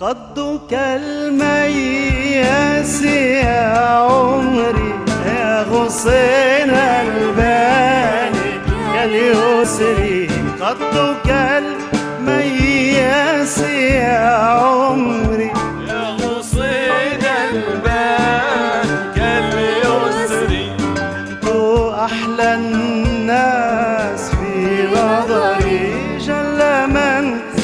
قدك المياس يا عمري يا غصين الباني كاليسري. قدك المياس يا عمري يا غصين الباني كاليسري. انت أحلى الناس في نظري جل من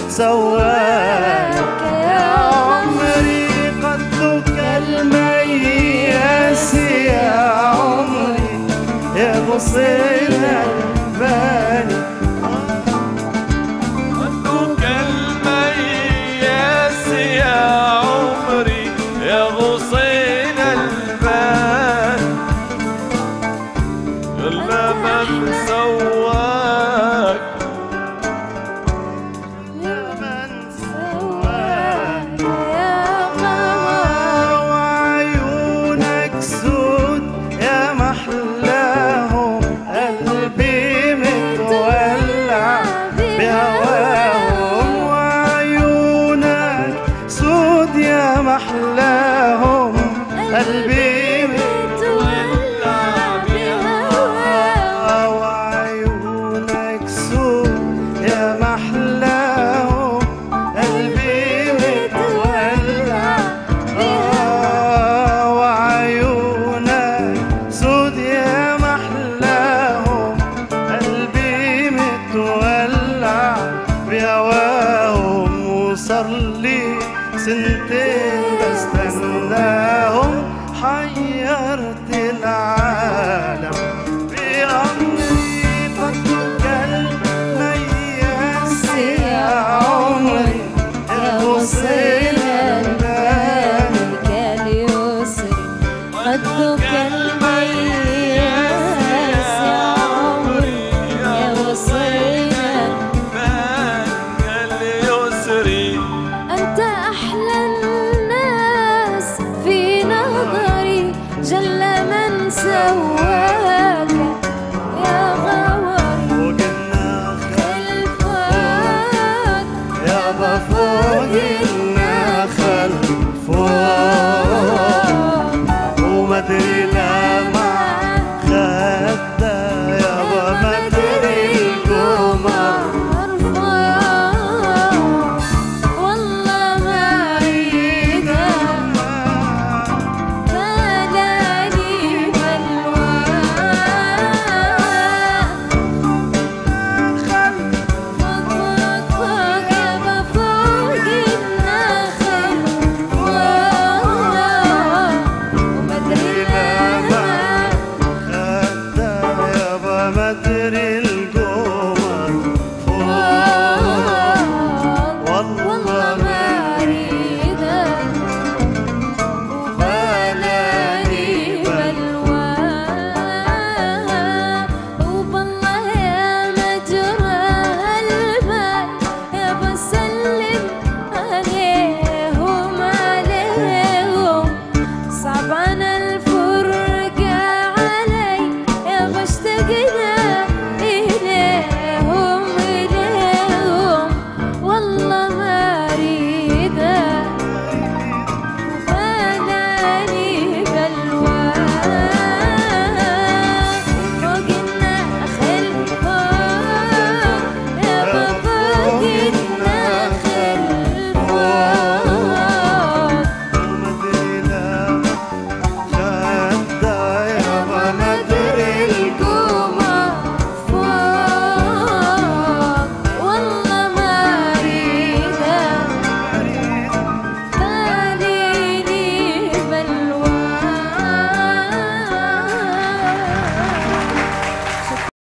سواك يا عمري. قدك المياس يا عمري يا غصين الباني. قدك المياس يا عمري يا غصين الباني جل من سواك محلاهم قلبي متولع بهواهم. وعيونك سود يا محلاهم قلبي متولع بهواهم. وعيونك سود يا محلاهم قلبي متولع بهواهم. وصار لي سنتين بستناهم حيرت العالم بأمري. قدك المياس يا عمري يا غصين الباني كاليسري. قدك المياس يا عمري يا غصين الباني كاليسري. أنت أحلى الناس في نظري جل من سواك